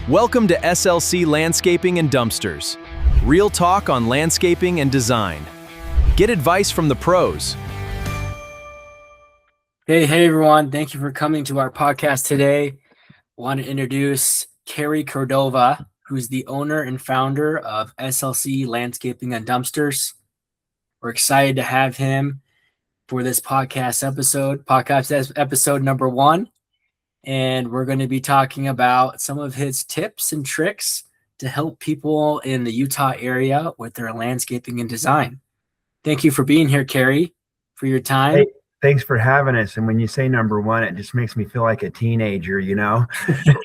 Welcome to SLC Landscaping and Dumpsters. Real talk on landscaping and design. Get advice from the pros. Hey everyone. Thank you for coming to our podcast today. I want to introduce Kerry Cordova, who's the owner and founder of SLC Landscaping and Dumpsters. We're excited to have him for this podcast episode number 1. And we're going to be talking about some of his tips and tricks to help people in the Utah area with their landscaping and design. Thank you for being here, Kerry, for your time. Hey, thanks for having us. And when you say number 1, it just makes me feel like a teenager, you know?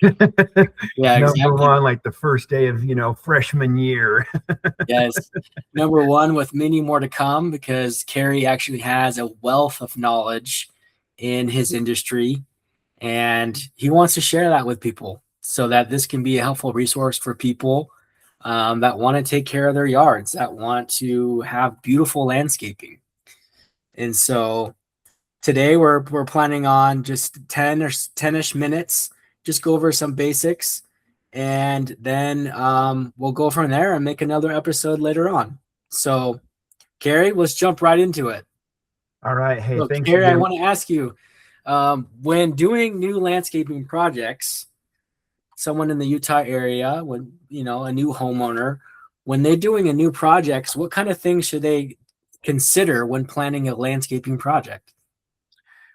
Yeah, exactly. Number 1, like the first day of, freshman year. Yes. Number 1 with many more to come, because Kerry actually has a wealth of knowledge in his industry. And he wants to share that with people so that this can be a helpful resource for people that want to take care of their yards, that want to have beautiful landscaping. And so today we're planning on just 10-ish minutes, just go over some basics, and then we'll go from there and make another episode later on. So, Kerry, let's jump right into it. All right. Hey, so, thanks. Kerry, I want to ask you, when doing new landscaping projects, someone in the Utah area, when a new homeowner, when they're doing a new project, what kind of things should they consider when planning a landscaping project?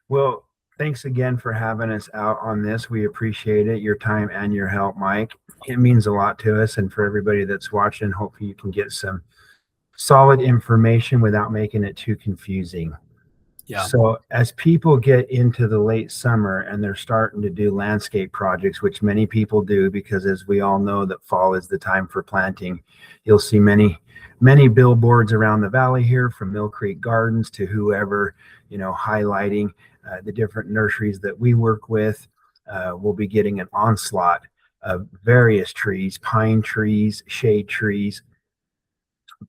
Well, thanks again for having us out on this. We appreciate it, your time and your help, Mike. It means a lot to us, and for everybody that's watching, hopefully you can get some solid information without making it too confusing. Yeah. So as people get into the late summer and they're starting to do landscape projects, which many people do, because as we all know that fall is the time for planting, you'll see many billboards around the valley here, from Mill Creek Gardens to whoever, highlighting the different nurseries that we work with. We'll be getting an onslaught of various trees, pine trees, shade trees,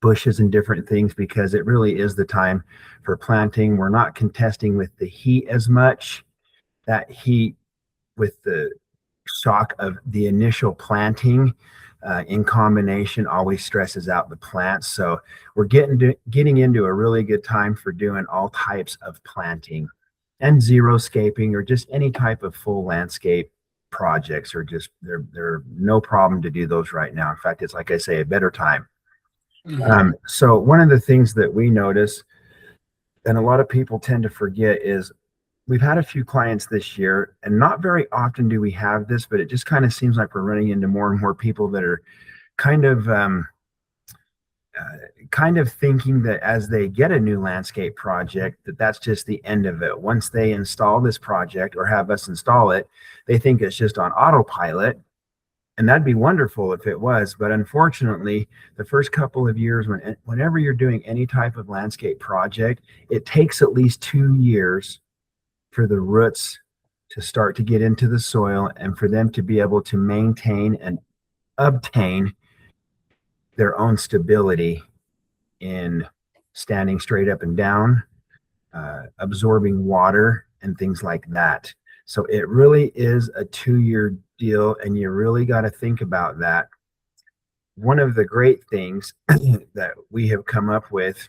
bushes, and different things, because it really is the time for planting. We're not contesting with the heat as much. That heat with the shock of the initial planting in combination always stresses out the plants. So we're getting into a really good time for doing all types of planting and xeriscaping, or just any type of full landscape projects, or just they're no problem to do those right now. In fact, it's, like I say, a better time. Mm-hmm. So one of the things that we notice, and a lot of people tend to forget, is we've had a few clients this year, and not very often do we have this, but it just kind of seems like we're running into more and more people that are kind of thinking that as they get a new landscape project, that's just the end of it. Once they install this project or have us install it, they think it's just on autopilot. And that'd be wonderful if it was, but unfortunately, the first couple of years, whenever you're doing any type of landscape project, it takes at least 2 years for the roots to start to get into the soil, and for them to be able to maintain and obtain their own stability in standing straight up and down, absorbing water, and things like that. So it really is a 2-year deal, and you really got to think about that. One of the great things that we have come up with,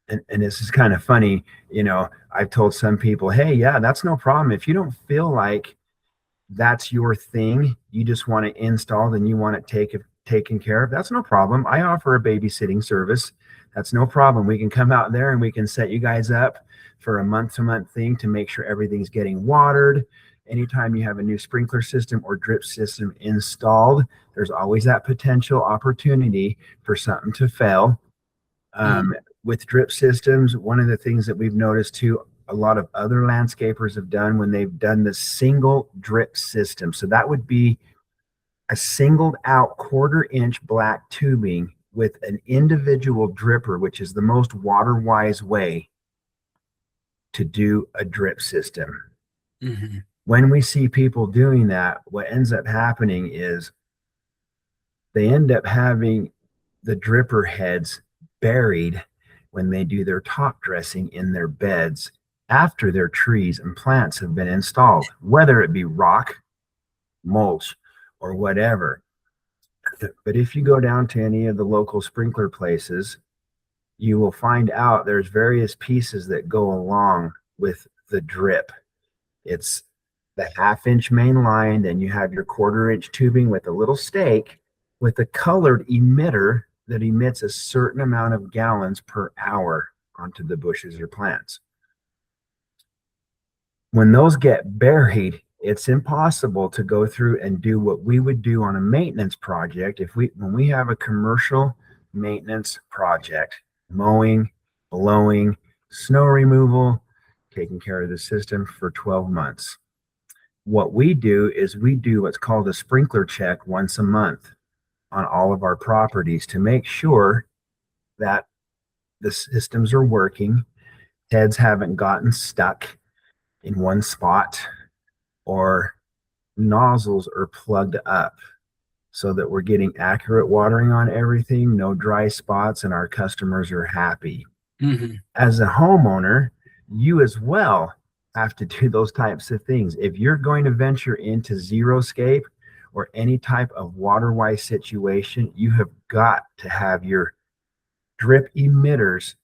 and this is kind of funny, I've told some people, hey, yeah, that's no problem. If you don't feel like that's your thing, you just want to install, then you want it taken care of, that's no problem. I offer a babysitting service. That's no problem. We can come out there and we can set you guys up for a month-to-month thing to make sure everything's getting watered. Anytime you have a new sprinkler system or drip system installed, there's always that potential opportunity for something to fail. With drip systems, one of the things that we've noticed too, a lot of other landscapers have done when they've done the single drip system. So that would be a singled out 1/4-inch black tubing with an individual dripper, which is the most water-wise way to do a drip system. Mm-hmm. When we see people doing that, what ends up happening is they end up having the dripper heads buried when they do their top dressing in their beds after their trees and plants have been installed, whether it be rock, mulch, or whatever. But if you go down to any of the local sprinkler places, you will find out there's various pieces that go along with the drip. It's the 1/2 inch main line, then you have your 1/4 inch tubing with a little stake with a colored emitter that emits a certain amount of gallons per hour onto the bushes or plants. When those get buried, it's impossible to go through and do what we would do on a maintenance project. When we have a commercial maintenance project, mowing, blowing, snow removal, taking care of the system for 12 months. What we do is we do what's called a sprinkler check once a month on all of our properties to make sure that the systems are working, heads haven't gotten stuck in one spot, or nozzles are plugged up, so that we're getting accurate watering on everything, no dry spots, and our customers are happy. Mm-hmm. As a homeowner, you as well have to do those types of things. If you're going to venture into xeriscape or any type of water-wise situation, you have got to have your drip emitters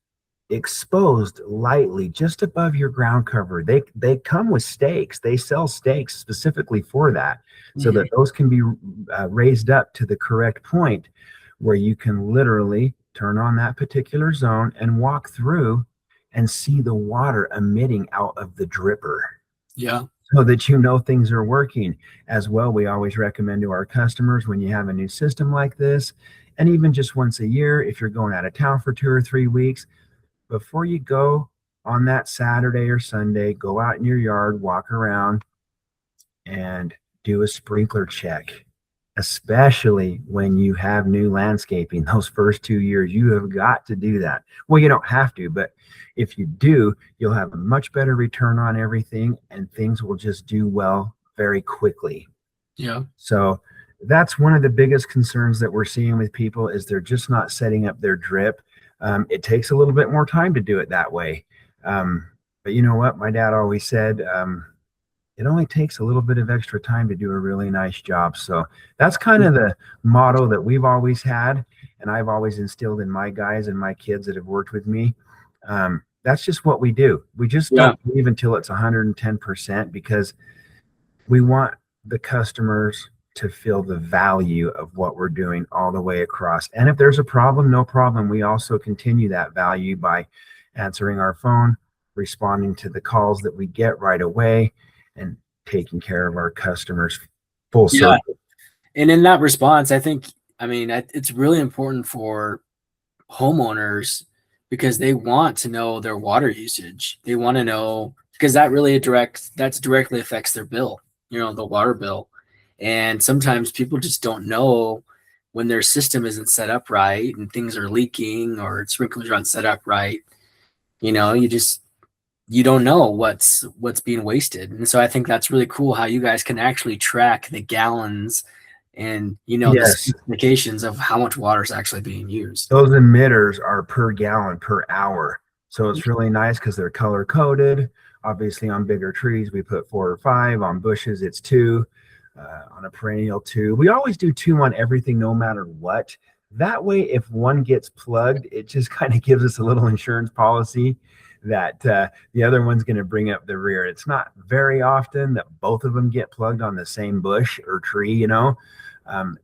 exposed lightly just above your ground cover. They come with stakes. They sell stakes specifically for that, so that those can be raised up to the correct point where you can literally turn on that particular zone and walk through and see the water emitting out of the dripper. Yeah. So that you know things are working. As well, we always recommend to our customers, when you have a new system like this, and even just once a year, if you're going out of town for 2 or 3 weeks, before you go on that Saturday or Sunday, go out in your yard, walk around, and do a sprinkler check. Especially when you have new landscaping, those first 2 years, you have got to do that. Well, you don't have to, but if you do, you'll have a much better return on everything, and things will just do well very quickly. Yeah. So that's one of the biggest concerns that we're seeing with people, is they're just not setting up their drip. It takes a little bit more time to do it that way. But you know what? My dad always said, it only takes a little bit of extra time to do a really nice job. So that's kind of the motto that we've always had, and I've always instilled in my guys and my kids that have worked with me. That's just what we do. We just don't leave until it's 110%, because we want the customers to feel the value of what we're doing all the way across. And if there's a problem, no problem. We also continue that value by answering our phone, responding to the calls that we get right away, and taking care of our customers full circle. And in that response, it's really important for homeowners, because they want to know their water usage. They want to know, because that directly affects their bill, the water bill. And sometimes people just don't know when their system isn't set up right and things are leaking, or sprinklers aren't set up right. You don't know what's being wasted. And so I think that's really cool how you guys can actually track the gallons and, the specifications of how much water is actually being used. Those emitters are per gallon per hour. So it's really nice because they're color coded. Obviously on bigger trees, we put 4 or 5. On bushes, it's 2. On a perennial, 2. We always do 2 on everything, no matter what. That way, if one gets plugged, it just kind of gives us a little insurance policy that the other one's going to bring up the rear. It's not very often that both of them get plugged on the same bush or tree,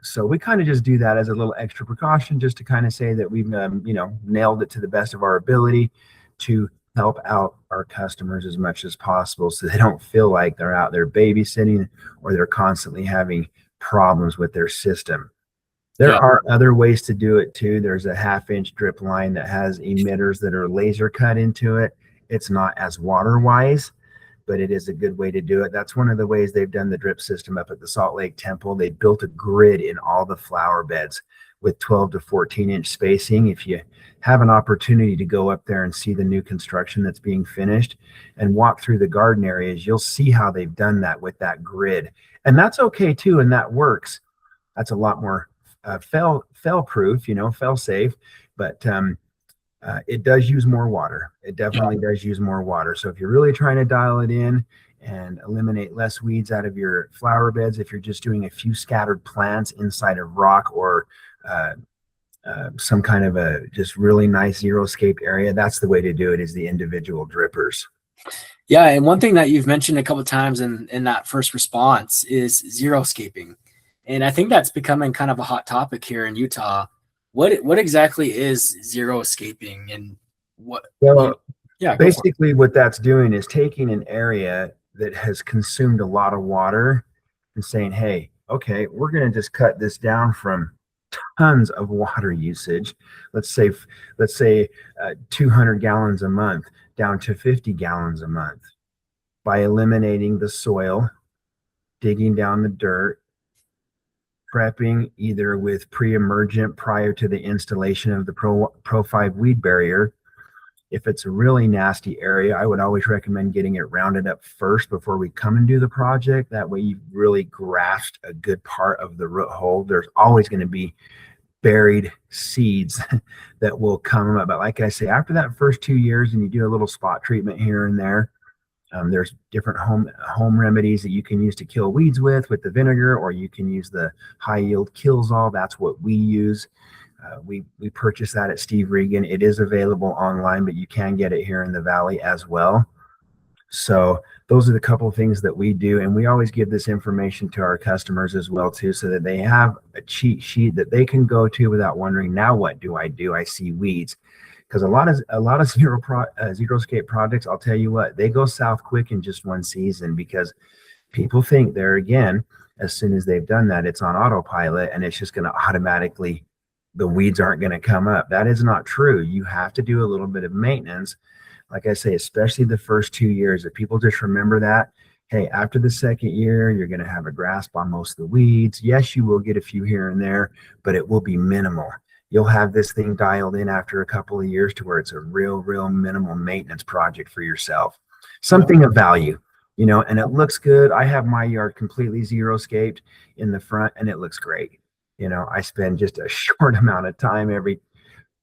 so we kind of just do that as a little extra precaution, just to kind of say that we've nailed it to the best of our ability to help out our customers as much as possible, so they don't feel like they're out there babysitting, or they're constantly having problems with their system. There are other ways to do it too. There's a 1/2-inch drip line that has emitters that are laser cut into it. It's not as water wise, but it is a good way to do it. That's one of the ways they've done the drip system up at the Salt Lake Temple. They built a grid in all the flower beds with 12 to 14-inch spacing. If you have an opportunity to go up there and see the new construction that's being finished and walk through the garden areas, you'll see how they've done that with that grid. And that's okay too, and that works. That's a lot more fail proof, fail safe, but it does use more water. It definitely does use more water. So if you're really trying to dial it in and eliminate less weeds out of your flower beds. If you're just doing a few scattered plants inside of rock or some kind of a just really nice xeriscape area, that's the way to do it, is the individual drippers. Yeah, and one thing that you've mentioned a couple of times in that first response is xeriscaping. And I think that's becoming kind of a hot topic here in Utah. What exactly is xeriscaping, and what? Well, yeah, basically what that's doing is taking an area that has consumed a lot of water and saying, hey, okay, we're going to just cut this down from tons of water usage. Let's say 200 gallons a month down to 50 gallons a month by eliminating the soil, digging down the dirt, prepping either with pre-emergent prior to the installation of the Pro 5 weed barrier. If it's a really nasty area, I would always recommend getting it rounded up first before we come and do the project. That way you've really grasped a good part of the root hole. There's always going to be buried seeds that will come up. But like I say, after that first 2 years and you do a little spot treatment here and there, there's different home remedies that you can use to kill weeds with the vinegar, or you can use the high yield Kills-All. That's what we use. We purchased that at Steve Regan. It is available online, but you can get it here in the Valley as well. So those are the couple of things that we do. And we always give this information to our customers as well too, so that they have a cheat sheet that they can go to without wondering, now what do? I see weeds. Because a lot of xeriscape projects, I'll tell you what, they go south quick in just one season, because people think they're, again, as soon as they've done that, it's on autopilot and it's just going to automatically, the weeds aren't going to come up. That is not true. You have to do a little bit of maintenance. Like I say, especially the first 2 years, if people just remember that, hey, after the second year, you're going to have a grasp on most of the weeds. Yes, you will get a few here and there, but it will be minimal. You'll have this thing dialed in after a couple of years to where it's a real minimal maintenance project for yourself. Something of value, and it looks good. I have my yard completely xeriscaped in the front and it looks great. I spend just a short amount of time every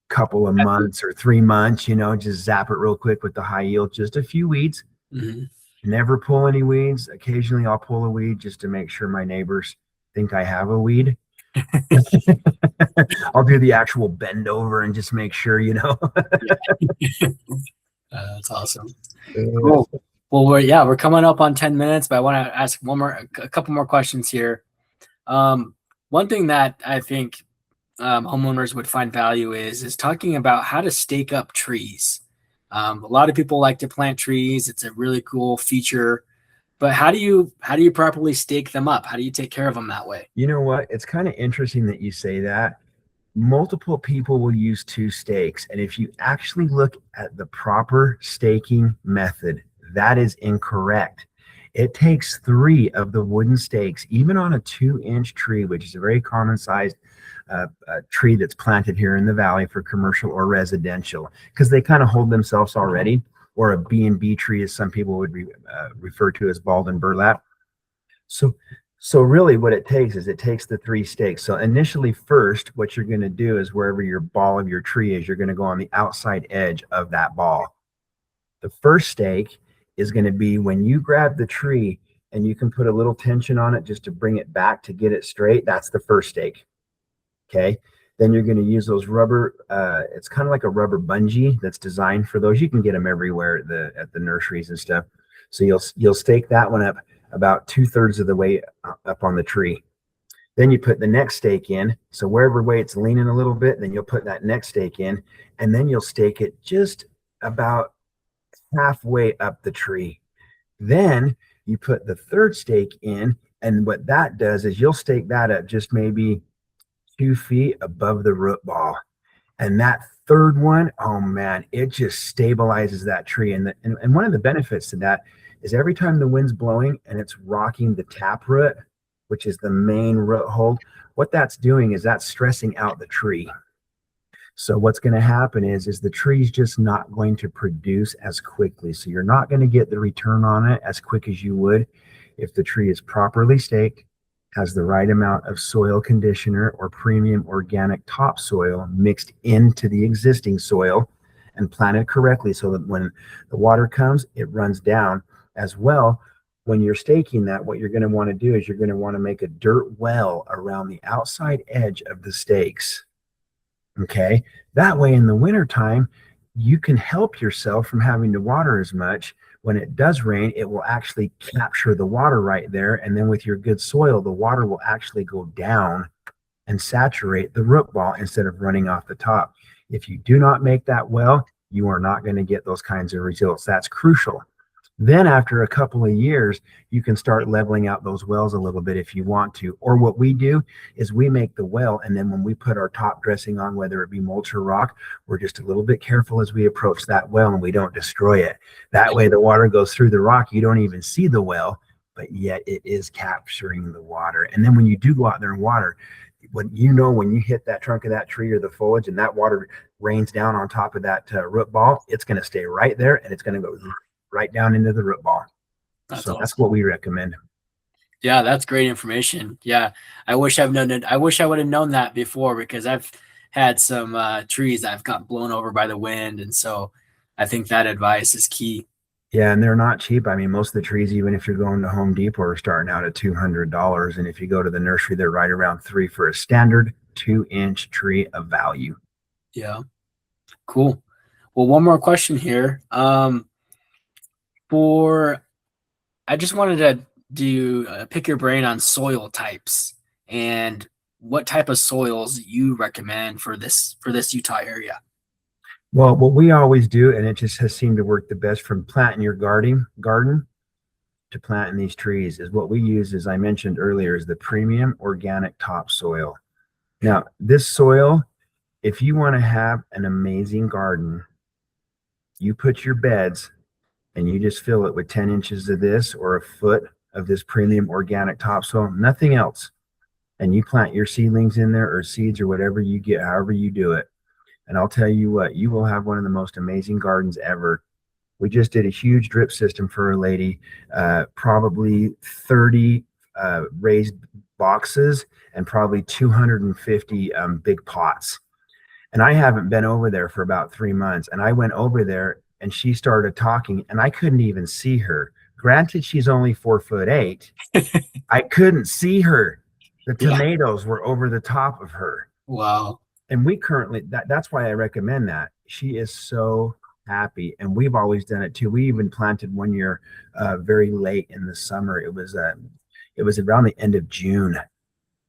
couple of months or 3 months, just zap it real quick with the high yield, just a few weeds. Mm-hmm. Never pull any weeds. Occasionally I'll pull a weed just to make sure my neighbors think I have a weed. I'll do the actual bend over and just make sure, That's awesome. Cool. Well, we're coming up on 10 minutes, but I want to ask a couple more questions here. One thing that I think homeowners would find value is talking about how to stake up trees. A lot of people like to plant trees. It's a really cool feature. But how do you properly stake them up? How do you take care of them that way? You know what? It's kind of interesting that you say that. Multiple people will use 2 stakes. And if you actually look at the proper staking method, that is incorrect. It takes 3 of the wooden stakes, even on a 2-inch tree, which is a very common sized tree that's planted here in the Valley for commercial or residential, because they kind of hold themselves already. Or a B&B tree, as some people would refer to as bald and burlap. So really what it takes is the 3 stakes. So initially first, what you're going to do is wherever your ball of your tree is, you're going to go on the outside edge of that ball. The first stake is going to be when you grab the tree and you can put a little tension on it just to bring it back to get it straight. That's the first stake. Okay. Then you're going to use those rubber, it's kind of like a rubber bungee that's designed for those. You can get them everywhere at the nurseries and stuff. So you'll stake that one up about 2/3 of the way up on the tree. Then you put the next stake in. So wherever way it's leaning a little bit, then you'll put that next stake in, and then you'll stake it just about halfway up the tree. Then you put the 3rd stake in, and what that does is you'll stake that up just maybe 2 feet above the root ball. And that 3rd one, oh man, it just stabilizes that tree. And one of the benefits to that is every time the wind's blowing and it's rocking the taproot, which is the main root hold, what that's doing is that's stressing out the tree. So what's going to happen is the tree's just not going to produce as quickly. So you're not going to get the return on it as quick as you would if the tree is properly staked, has the right amount of soil conditioner or premium organic topsoil mixed into the existing soil and planted correctly, so that when the water comes, it runs down as well. When you're staking that, what you're going to want to do is you're going to want to make a dirt well around the outside edge of the stakes. Okay. That way in the wintertime, you can help yourself from having to water as much. When it does rain, it will actually capture the water right there. And then with your good soil, the water will actually go down and saturate the root ball instead of running off the top. If you do not make that well, you are not going to get those kinds of results. That's crucial. Then after a couple of years, you can start leveling out those wells a little bit if you want to. Or what we do is we make the well, and then when we put our top dressing on, whether it be mulch or rock, we're just a little bit careful as we approach that well and we don't destroy it. That way the water goes through the rock. You don't even see the well, but yet it is capturing the water. And then when you do go out there and water, when you hit that trunk of that tree or the foliage and that water rains down on top of that root ball, it's going to stay right there and it's going to go right down into the root ball. That's so awesome. That's what we recommend. Yeah, that's great information. Yeah, I wish I would have known that before, because I've had some trees that have got blown over by the wind, and so I think that advice is key. Yeah, and they're not cheap. I mean, most of the trees, even if you're going to Home Depot, are starting out at $200, and if you go to the nursery, they're right around $3 for a standard 2-inch tree of value. Yeah, cool. Well, one more question here. I just wanted to pick your brain on soil types and what type of soils you recommend for this Utah area. Well, what we always do, and it just has seemed to work the best from planting your garden to planting these trees, is what we use, as I mentioned earlier, is the premium organic topsoil. Now, this soil, if you want to have an amazing garden, you put your beds and you just fill it with 10 inches of this or a foot of this premium organic topsoil, nothing else. And you plant your seedlings in there, or seeds, or whatever you get, however you do it. And I'll tell you what, you will have one of the most amazing gardens ever. We just did a huge drip system for a lady, probably 30 raised boxes and probably 250 big pots. And I haven't been over there for about 3 months. And I went over there and she started talking and I couldn't even see her. Granted, she's only 4'8". I couldn't see her. The tomatoes were over the top of her. Wow. And we currently, that's why I recommend that. She is so happy. And we've always done it too. We even planted one year very late in the summer. It was around the end of June.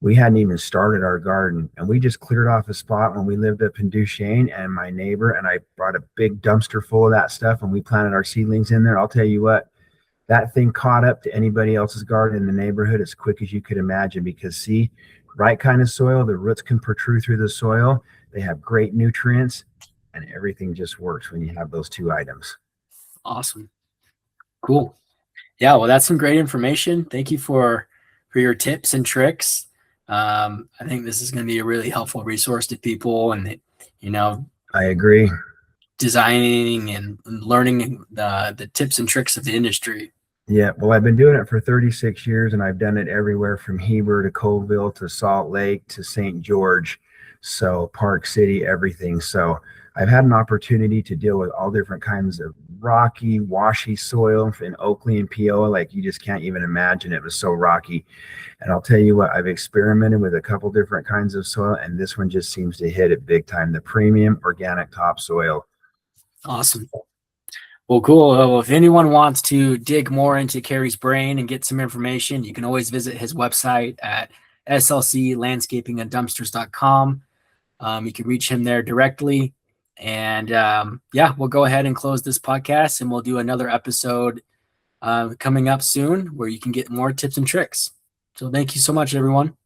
We hadn't even started our garden, and we just cleared off a spot when we lived up in Duchesne, and my neighbor and I brought a big dumpster full of that stuff and we planted our seedlings in there. I'll tell you what, that thing caught up to anybody else's garden in the neighborhood as quick as you could imagine, because see, right kind of soil, the roots can protrude through the soil. They have great nutrients and everything just works when you have those two items. Awesome. Cool. Yeah. Well, that's some great information. Thank you for your tips and tricks. I think this is going to be a really helpful resource to people, and I agree. Designing and learning the tips and tricks of the industry. Yeah, well, I've been doing it for 36 years, and I've done it everywhere from Heber to Colville to Salt Lake to St. George, so Park City, everything. So I've had an opportunity to deal with all different kinds of rocky, washy soil in Oakley and Peoa, like you just can't even imagine. It was so rocky. And I'll tell you what, I've experimented with a couple different kinds of soil, and this one just seems to hit it big time, the premium organic topsoil. Awesome. Well, cool. Well, if anyone wants to dig more into Kerry's brain and get some information, you can always visit his website at slclandscapinganddumpsters.com. You can reach him there directly. And we'll go ahead and close this podcast, and we'll do another episode coming up soon where you can get more tips and tricks. So thank you so much, everyone.